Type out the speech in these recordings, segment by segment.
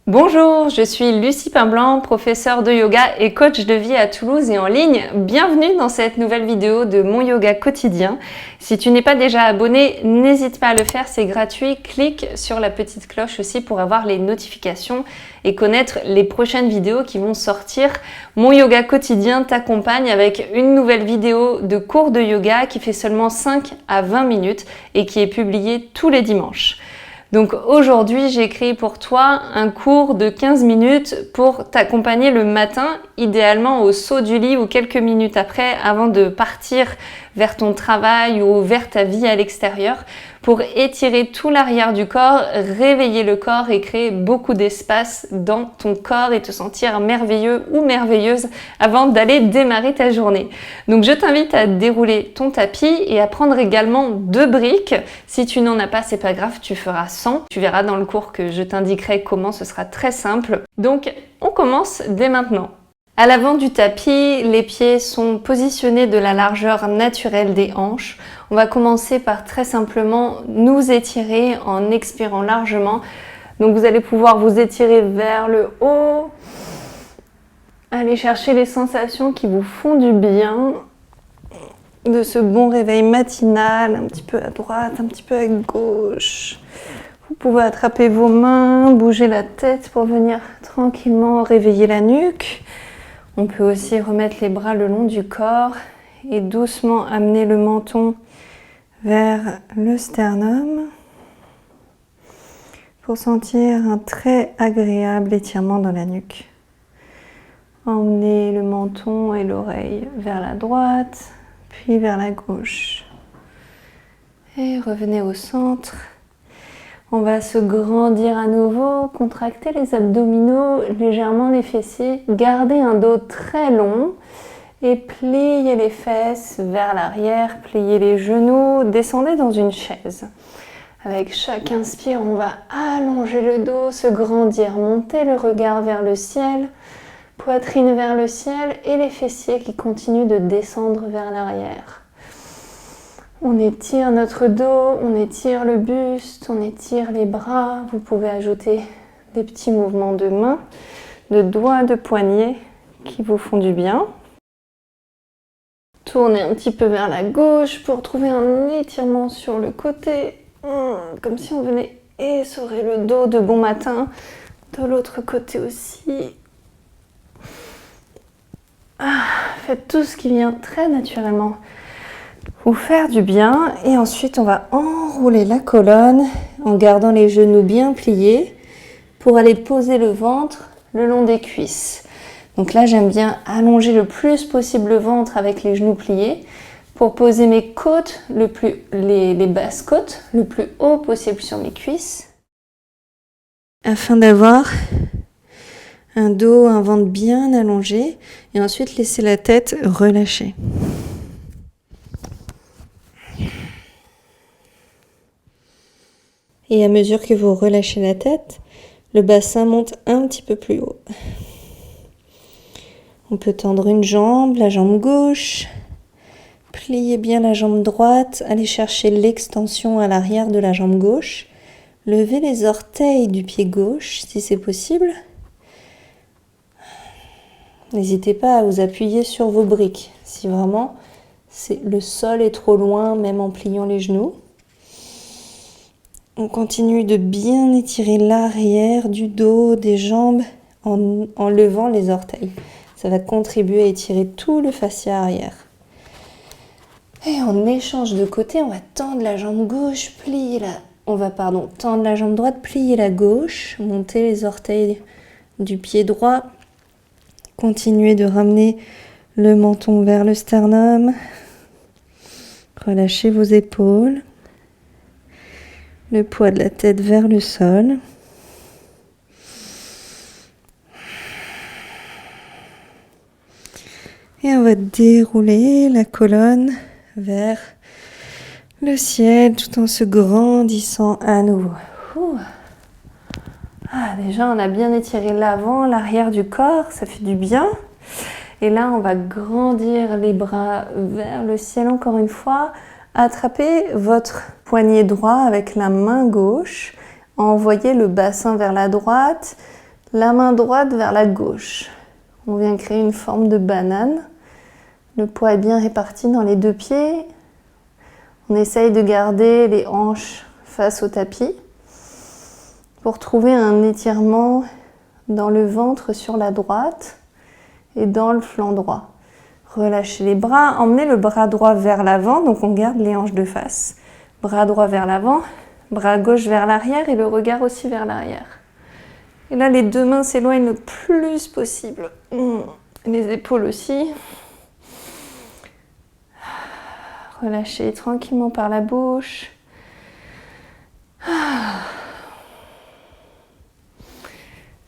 Bonjour, je suis Lucie Pinblanc, professeure de yoga et coach de vie à Toulouse et en ligne. Bienvenue dans cette nouvelle vidéo de mon yoga quotidien. Si tu n'es pas déjà abonné, n'hésite pas à le faire, c'est gratuit. Clique sur la petite cloche aussi pour avoir les notifications et connaître les prochaines vidéos qui vont sortir. Mon yoga quotidien t'accompagne avec une nouvelle vidéo de cours de yoga qui fait seulement 5 à 20 minutes et qui est publiée tous les dimanches. Donc aujourd'hui, j'ai créé pour toi un cours de 15 minutes pour t'accompagner le matin, idéalement au saut du lit ou quelques minutes après, avant de partir vers ton travail ou vers ta vie à l'extérieur, pour étirer tout l'arrière du corps, réveiller le corps et créer beaucoup d'espace dans ton corps et te sentir merveilleux ou merveilleuse avant d'aller démarrer ta journée. Donc je t'invite à dérouler ton tapis et à prendre également 2 briques. Si tu n'en as pas, c'est pas grave, tu feras 100. Tu verras dans le cours que je t'indiquerai comment, ce sera très simple. Donc on commence dès maintenant. À l'avant du tapis, les pieds sont positionnés de la largeur naturelle des hanches. On va commencer par très simplement nous étirer en expirant largement. Donc vous allez pouvoir vous étirer vers le haut. Allez chercher les sensations qui vous font du bien. De ce bon réveil matinal, un petit peu à droite, un petit peu à gauche. Vous pouvez attraper vos mains, bouger la tête pour venir tranquillement réveiller la nuque. On peut aussi remettre les bras le long du corps et doucement amener le menton vers le sternum pour sentir un très agréable étirement dans la nuque. Emmenez le menton et l'oreille vers la droite, puis vers la gauche. Et revenez au centre. On va se grandir à nouveau, contracter les abdominaux, légèrement les fessiers, garder un dos très long et plier les fesses vers l'arrière, plier les genoux, descendez dans une chaise. Avec chaque inspire, on va allonger le dos, se grandir, monter le regard vers le ciel, poitrine vers le ciel et les fessiers qui continuent de descendre vers l'arrière. On étire notre dos, on étire le buste, on étire les bras. Vous pouvez ajouter des petits mouvements de main, de doigts, de poignets qui vous font du bien. Tournez un petit peu vers la gauche pour trouver un étirement sur le côté, comme si on venait essorer le dos de bon matin. De l'autre côté aussi. Faites tout ce qui vient très naturellement vous faire du bien et ensuite on va enrouler la colonne en gardant les genoux bien pliés pour aller poser le ventre le long des cuisses. Donc là j'aime bien allonger le plus possible le ventre avec les genoux pliés pour poser mes côtes, les basses côtes le plus haut possible sur mes cuisses afin d'avoir un dos, un ventre bien allongé et ensuite laisser la tête relâcher. Et à mesure que vous relâchez la tête, le bassin monte un petit peu plus haut. On peut tendre une jambe, la jambe gauche, plier bien la jambe droite, aller chercher l'extension à l'arrière de la jambe gauche, lever les orteils du pied gauche si c'est possible. N'hésitez pas à vous appuyer sur vos briques si vraiment le sol est trop loin, même en pliant les genoux. On continue de bien étirer l'arrière du dos, des jambes en levant les orteils. Ça va contribuer à étirer tout le fascia arrière. Et on échange de côté, on va tendre la jambe gauche, tendre la jambe droite, plier la gauche, monter les orteils du pied droit. Continuez de ramener le menton vers le sternum. Relâchez vos épaules. Le poids de la tête vers le sol. Et on va dérouler la colonne vers le ciel tout en se grandissant à nouveau. Déjà, on a bien étiré l'avant, l'arrière du corps, ça fait du bien. Et là, on va grandir les bras vers le ciel encore une fois. Attrapez votre poignet droit avec la main gauche. Envoyez le bassin vers la droite. La main droite vers la gauche. On vient créer une forme de banane. Le poids est bien réparti dans les deux pieds. On essaye de garder les hanches face au tapis pour trouver un étirement dans le ventre sur la droite et dans le flanc droit. Relâchez les bras, emmenez le bras droit vers l'avant, donc on garde les hanches de face. Bras droit vers l'avant, bras gauche vers l'arrière et le regard aussi vers l'arrière. Et là, les deux mains s'éloignent le plus possible. Les épaules aussi. Relâchez tranquillement par la bouche.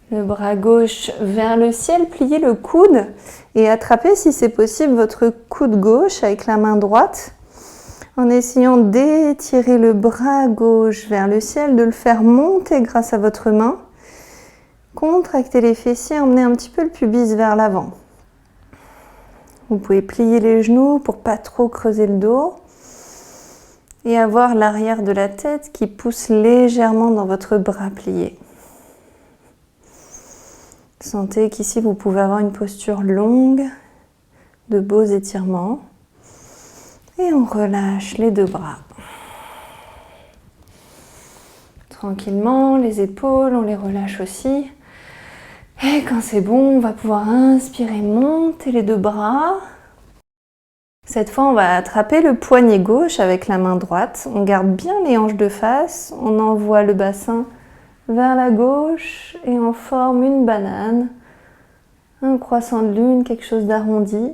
Le bras gauche vers le ciel, pliez le coude et attrapez si c'est possible votre coude gauche avec la main droite en essayant d'étirer le bras gauche vers le ciel, de le faire monter grâce à votre main. Contractez les fessiers, emmenez un petit peu le pubis vers l'avant. Vous pouvez plier les genoux pour pas trop creuser le dos et avoir l'arrière de la tête qui pousse légèrement dans votre bras plié. Sentez qu'ici vous pouvez avoir une posture longue, de beaux étirements. Et on relâche les deux bras. Tranquillement, les épaules, on les relâche aussi. Et quand c'est bon, on va pouvoir inspirer, monter les deux bras. Cette fois, on va attraper le poignet gauche avec la main droite. On garde bien les hanches de face. On envoie le bassin vers la gauche et on forme une banane, un croissant de lune, quelque chose d'arrondi.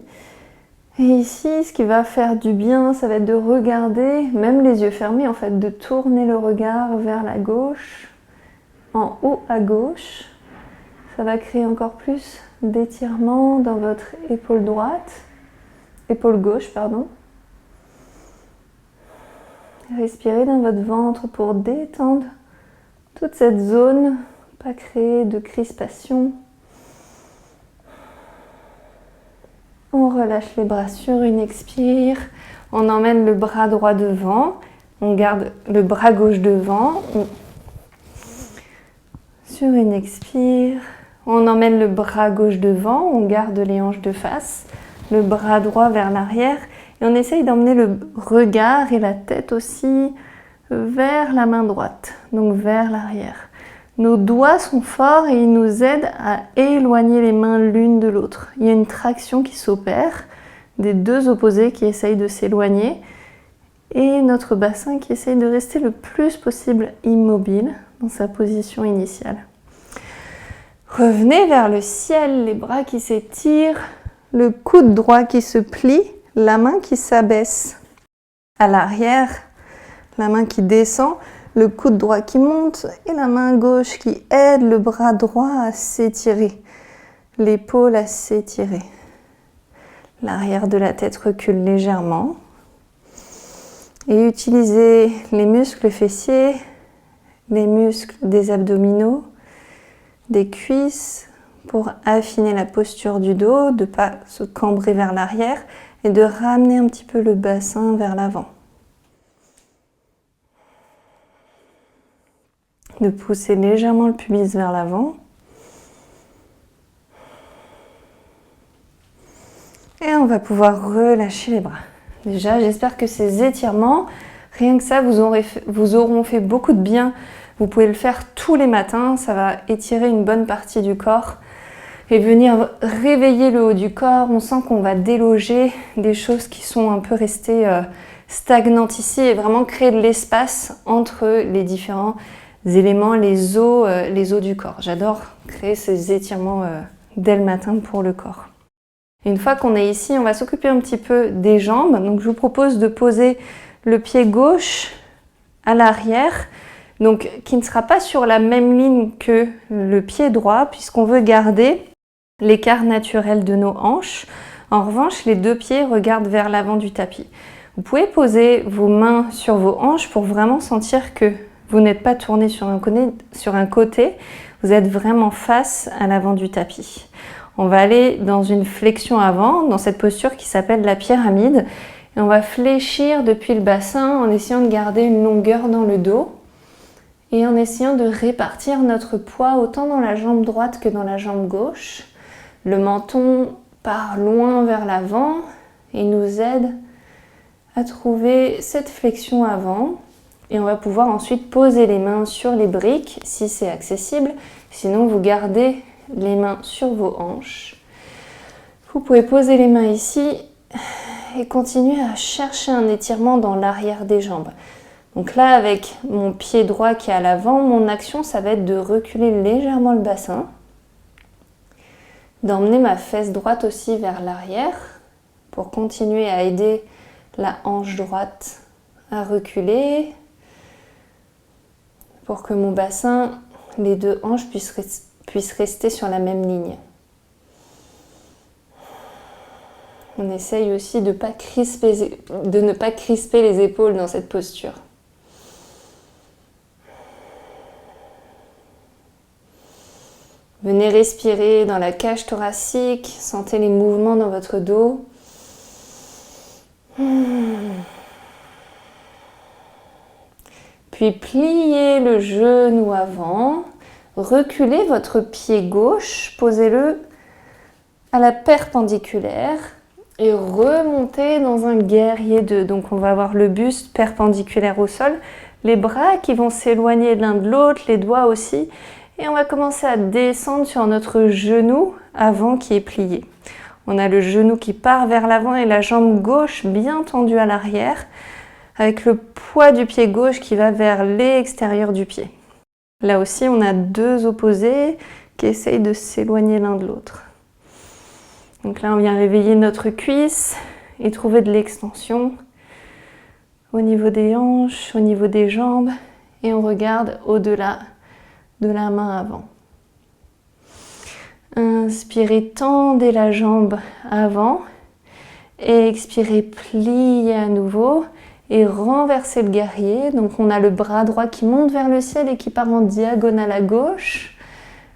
Et ici, ce qui va faire du bien, ça va être de regarder, même les yeux fermés en fait, de tourner le regard vers la gauche, en haut à gauche. Ça va créer encore plus d'étirement dans votre épaule gauche, pardon. Respirez dans votre ventre pour détendre toute cette zone, pas créer de crispation. On relâche les bras sur une expire. On emmène le bras droit devant. On garde le bras gauche devant. Sur une expire. On emmène le bras gauche devant. On garde les hanches de face. Le bras droit vers l'arrière. Et on essaye d'emmener le regard et la tête aussi vers la main droite. Donc vers l'arrière. Nos doigts sont forts et ils nous aident à éloigner les mains l'une de l'autre. Il y a une traction qui s'opère des deux opposés qui essayent de s'éloigner et notre bassin qui essaye de rester le plus possible immobile dans sa position initiale. Revenez vers le ciel, les bras qui s'étirent, le coude droit qui se plie, la main qui s'abaisse à l'arrière, la main qui descend, le coude droit qui monte et la main gauche qui aide le bras droit à s'étirer, l'épaule à s'étirer. L'arrière de la tête recule légèrement et utilisez les muscles fessiers, les muscles des abdominaux, des cuisses pour affiner la posture du dos, de ne pas se cambrer vers l'arrière et de ramener un petit peu le bassin vers l'avant. De pousser légèrement le pubis vers l'avant. Et on va pouvoir relâcher les bras. Déjà, j'espère que ces étirements, rien que ça, vous auront fait beaucoup de bien. Vous pouvez le faire tous les matins, ça va étirer une bonne partie du corps et venir réveiller le haut du corps. On sent qu'on va déloger des choses qui sont un peu restées stagnantes ici et vraiment créer de l'espace entre les différents éléments, les os du corps. J'adore créer ces étirements dès le matin pour le corps. Une fois qu'on est ici, on va s'occuper un petit peu des jambes. Donc je vous propose de poser le pied gauche à l'arrière, donc qui ne sera pas sur la même ligne que le pied droit, puisqu'on veut garder l'écart naturel de nos hanches. En revanche, les deux pieds regardent vers l'avant du tapis. Vous pouvez poser vos mains sur vos hanches pour vraiment sentir que vous n'êtes pas tourné sur un côté, vous êtes vraiment face à l'avant du tapis. On va aller dans une flexion avant, dans cette posture qui s'appelle la pyramide. Et on va fléchir depuis le bassin en essayant de garder une longueur dans le dos. Et en essayant de répartir notre poids autant dans la jambe droite que dans la jambe gauche. Le menton part loin vers l'avant et nous aide à trouver cette flexion avant. Et on va pouvoir ensuite poser les mains sur les briques si c'est accessible. Sinon, vous gardez les mains sur vos hanches. Vous pouvez poser les mains ici et continuer à chercher un étirement dans l'arrière des jambes. Donc là, avec mon pied droit qui est à l'avant, mon action, ça va être de reculer légèrement le bassin, d'emmener ma fesse droite aussi vers l'arrière pour continuer à aider la hanche droite à reculer, pour que mon bassin, les deux hanches puissent rester sur la même ligne. On essaye aussi de ne pas crisper les épaules dans cette posture. Venez respirer dans la cage thoracique, sentez les mouvements dans votre dos. Puis pliez le genou avant, reculez votre pied gauche, posez-le à la perpendiculaire et remontez dans un guerrier 2. Donc on va avoir le buste perpendiculaire au sol, les bras qui vont s'éloigner l'un de l'autre, les doigts aussi. Et on va commencer à descendre sur notre genou avant qui est plié. On a le genou qui part vers l'avant et la jambe gauche bien tendue à l'arrière, avec le poids du pied gauche qui va vers l'extérieur du pied. Là aussi, on a deux opposés qui essayent de s'éloigner l'un de l'autre. Donc là, on vient réveiller notre cuisse et trouver de l'extension au niveau des hanches, au niveau des jambes. Et on regarde au-delà de la main avant. Inspirez, tendez la jambe avant. Et expirez, pliez à nouveau. Et renversez le guerrier. Donc on a le bras droit qui monte vers le ciel et qui part en diagonale à gauche.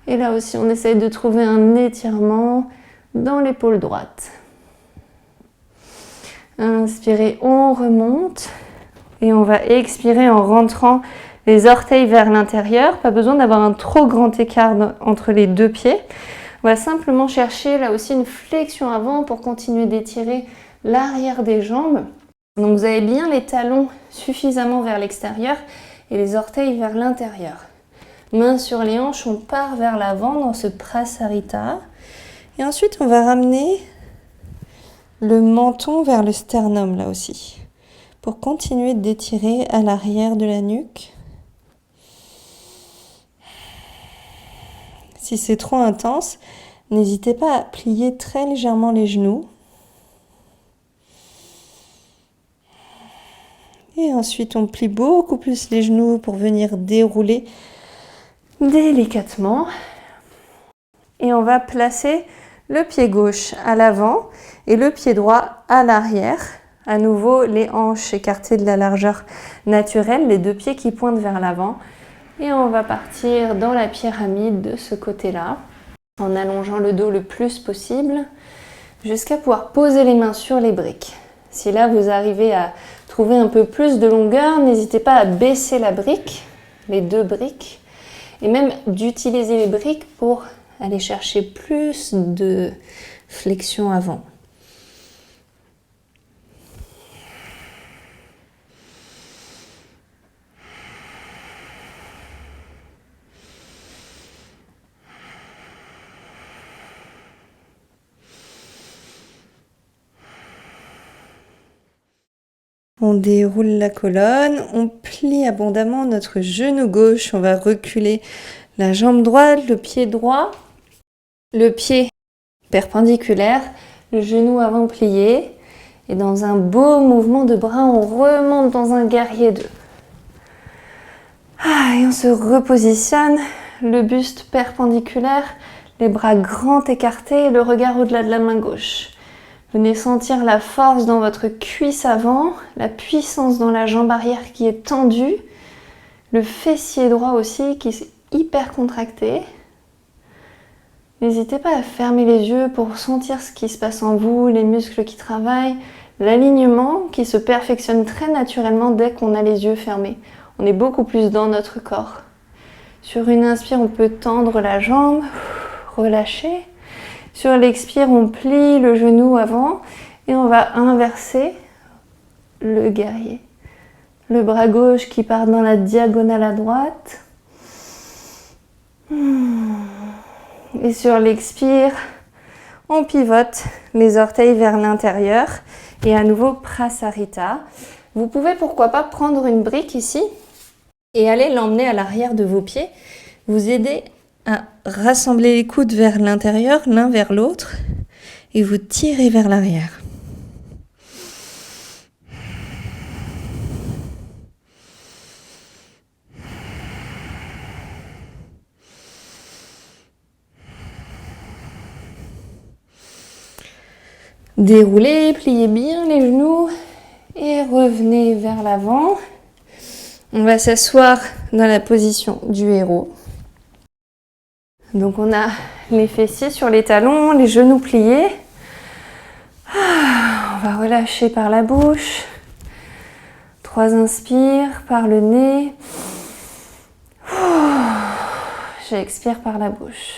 Et là aussi, on essaye de trouver un étirement dans l'épaule droite. Inspirez, on remonte. Et on va expirer en rentrant les orteils vers l'intérieur. Pas besoin d'avoir un trop grand écart entre les deux pieds. On va simplement chercher là aussi une flexion avant pour continuer d'étirer l'arrière des jambes. Donc vous avez bien les talons suffisamment vers l'extérieur et les orteils vers l'intérieur. Mains sur les hanches, on part vers l'avant dans ce prasarita. Et ensuite, on va ramener le menton vers le sternum là aussi, pour continuer d'étirer à l'arrière de la nuque. Si c'est trop intense, n'hésitez pas à plier très légèrement les genoux. Et ensuite, on plie beaucoup plus les genoux pour venir dérouler délicatement. Et on va placer le pied gauche à l'avant et le pied droit à l'arrière. À nouveau, les hanches écartées de la largeur naturelle, les deux pieds qui pointent vers l'avant. Et on va partir dans la pyramide de ce côté-là, en allongeant le dos le plus possible, jusqu'à pouvoir poser les mains sur les briques. Si là, vous arrivez à trouver un peu plus de longueur, n'hésitez pas à baisser la brique, les deux briques, et même d'utiliser les briques pour aller chercher plus de flexion avant. On déroule la colonne, on plie abondamment notre genou gauche, on va reculer la jambe droite, le pied droit, le pied perpendiculaire, le genou avant plié. Et dans un beau mouvement de bras, on remonte dans un guerrier 2. Et on se repositionne, le buste perpendiculaire, les bras grands écartés, le regard au-delà de la main gauche. Venez sentir la force dans votre cuisse avant, la puissance dans la jambe arrière qui est tendue, le fessier droit aussi qui est hyper contracté. N'hésitez pas à fermer les yeux pour sentir ce qui se passe en vous, les muscles qui travaillent, l'alignement qui se perfectionne très naturellement dès qu'on a les yeux fermés. On est beaucoup plus dans notre corps. Sur une inspire, on peut tendre la jambe, relâcher. Sur l'expire, on plie le genou avant et on va inverser le guerrier. Le bras gauche qui part dans la diagonale à droite. Et sur l'expire, on pivote les orteils vers l'intérieur. Et à nouveau, Prasarita. Vous pouvez pourquoi pas prendre une brique ici et aller l'emmener à l'arrière de vos pieds. Vous aider à rassembler les coudes vers l'intérieur, l'un vers l'autre. Et vous tirez vers l'arrière. Déroulez, pliez bien les genoux et revenez vers l'avant. On va s'asseoir dans la position du héros. Donc on a les fessiers sur les talons, les genoux pliés. On va relâcher par la bouche. 3 inspires par le nez. J'expire par la bouche.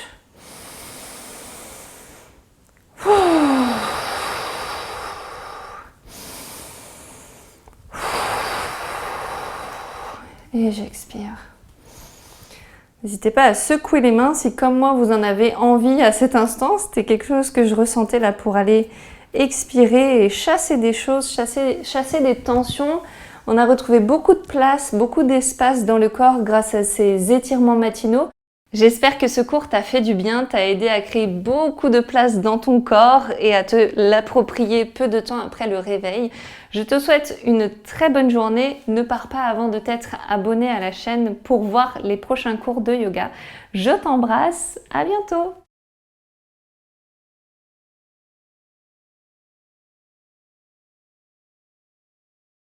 Et j'expire. N'hésitez pas à secouer les mains si, comme moi, vous en avez envie à cet instant. C'était quelque chose que je ressentais là pour aller expirer et chasser des choses, chasser des tensions. On a retrouvé beaucoup de place, beaucoup d'espace dans le corps grâce à ces étirements matinaux. J'espère que ce cours t'a fait du bien, t'a aidé à créer beaucoup de place dans ton corps et à te l'approprier peu de temps après le réveil. Je te souhaite une très bonne journée. Ne pars pas avant de t'être abonné à la chaîne pour voir les prochains cours de yoga. Je t'embrasse, à bientôt!